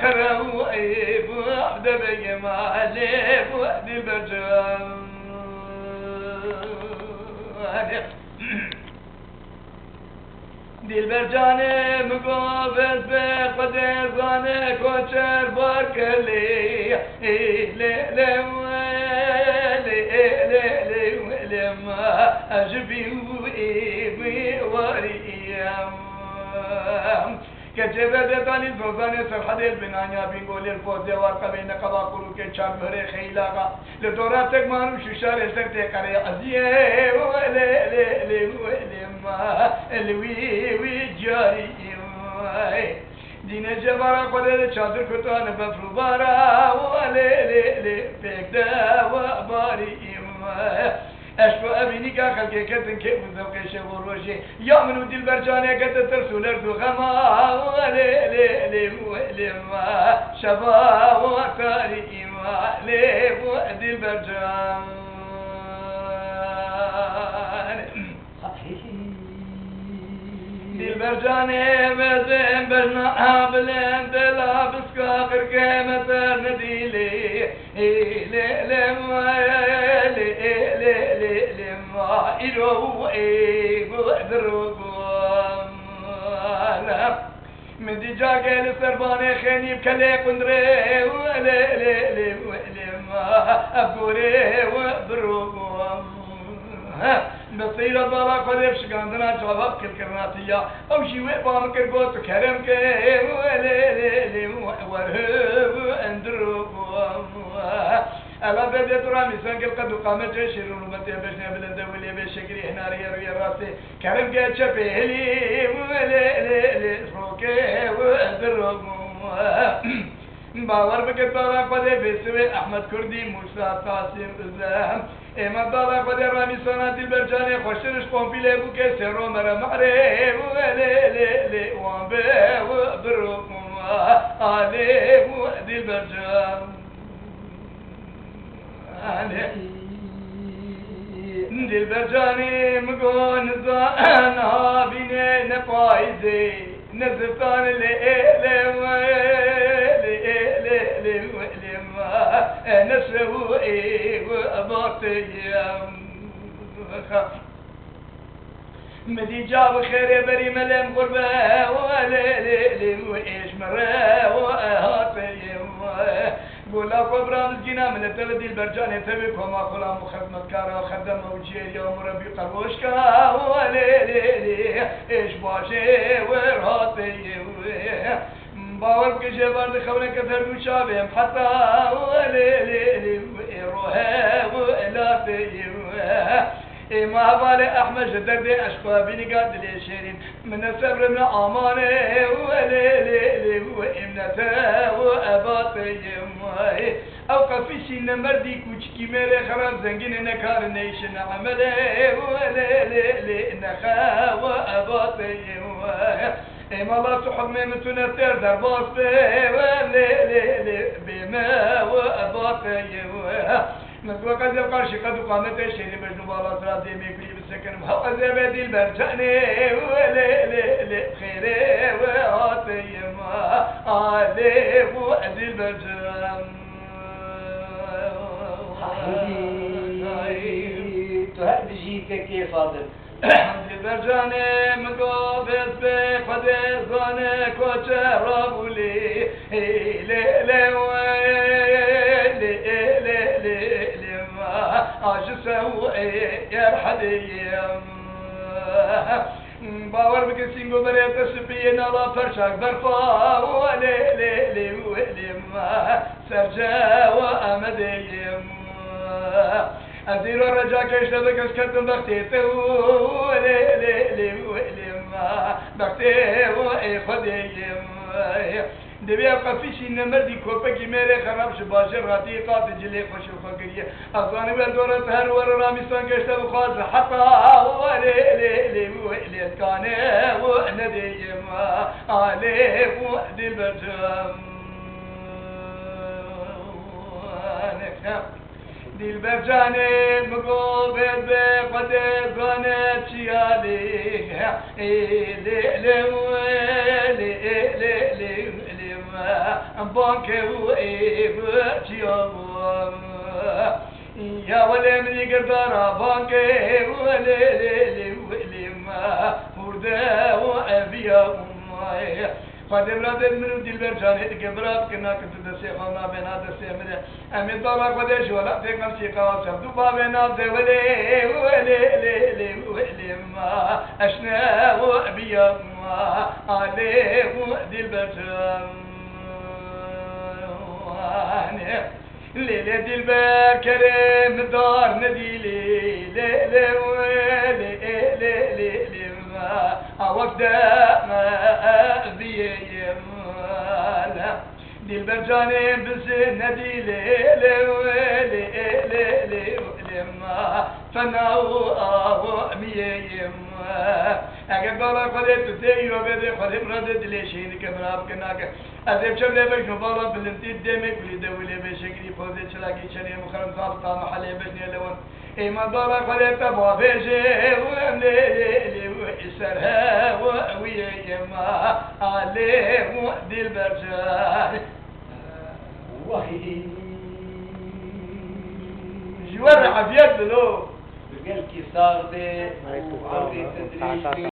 خرو ايب وحده بيما ليب وحده برجان دل برجانه مقابل بقدر زانه کوچر بارکلی لی ما اجبي وإيبي وريم كجبه داني زوزانه سرحد البنانيا بيقول الفوز وارقا بين قضاء قلوك چار بره خيلاغا لدوراتك مانو ششار سرته کرے ازيه ولي ما الوي جاري دين جبارا قدر چادر كتان بفروبارا ولي بكدا وباري اشکو ابینی که خلقه کتن که مزوقه شب و روشه یا منو دل برجانه کت ترسولر دو غما لی ما شبا و تاری ما لی دل برجان دل برجانه بزن برنا بلند لابس کاخر که متر ندیلی لی ما إلو بقدروا من دي جاقل سرباني خيني بكلي قندري ولي ما أبوري وبرو بصيرة ضلا قدر شقاندنا جواب كل كرناتية أو شي وقبام كرقوت وكرم كي ولي ورهب اندرو ألا بدي ترى مثلا قل قد قامت شيرون ومتى بجنا بلند ولي بشكري هنا ريا راسي كرم قد شبهلي ولي روكي ودرب باور بكت طالع قد بسوي أحمد كردي موسى قاسم زهم إما طالع قد رامي صنات البرجاني خوشرش قنبيلي بوكي سيرو مرا معري ولي وانبي ودرب علي ودي البرجان دل برجاني مقون زانا بيني نفايزي نزفتان لما نسوي وأباطي مدي جاب خير بري ملم غربة وإيش مرة وأهاطي قولا قبرا مسكينة من التلدي البرجاني تبكم أخلا مخدمة كارا خدم وجيريا ومربي قروشكا ولي إيش باشي ورهاتي باور بكشي بارد خبرين كثر مشابهم حتى ولي روحي وإلاتي ما بالي أحمد جدردي أشقى بني قاتل شيرين من الصبر من أمانه ولي وإمنته وأباطي أو قفشي نمردي كوشكي ميري خراب زنجين نكار نيشن عمله ولي نخا وأباطي إما الله سحب ميمتنا تير درباس ولي بما وأباطي نزوق از قرش قد قامت شيري مجنوب الله ترى دي ميكلي بالسكن بحق زبدي البرجاني ولي خيري وعاطي ما علي وعد البرجان تهدجيك كيف فاضل البرجاني مقابل بقد زاني كوچه رابولي عجسه يرحديم باور بكسينغو بريت السبيين على فرشاك برفا ولي ما سرجا وأمديم أدير الرجاء كيش تبكس كتن بختيته ولي ما بختيه وإخديم دبي أبقى فيشي نمردي كوبكي ميري خراب شباشر راتي قاتل جلي خوش وفقرية أصاني بالدورة هر ور راميسان كشتا بخواز حتى ولي كاني وندي ما عليه وحد البرجام دل برجاني مقوبت بقد زانت شيالي بانك وإبتيام يا ولي من يقدر بانك ولي ما وردا وأبيا قد مراد منو دلبر جاني تقبرات كنا كنت دسي خانا بنا دسي مده امي طالا قدش ولا تكم سيقا سبدو بابنا ولي ما اشنا وابيا ما عليه دلبر جاني ليلة دلبر كريم دار نديلي ليلة ما وفدا ما بيمالا دلبر جاني بس نديلي ما فناو ميما اگر بالا خودت تیی رو بده خودت مرد دلشین که براب کناک ازم شب لبش بالا بلندی دمی کلی دولی بشکلی پوزه چلاکی چنی مخرم ضابطا محلی بشنی لون ایمان بالا خودت بافشه وام لیلی و اسرها و ویما علی و دل برجای وحي جوار عفيات له بقلكي صار ده وعرضي تدريس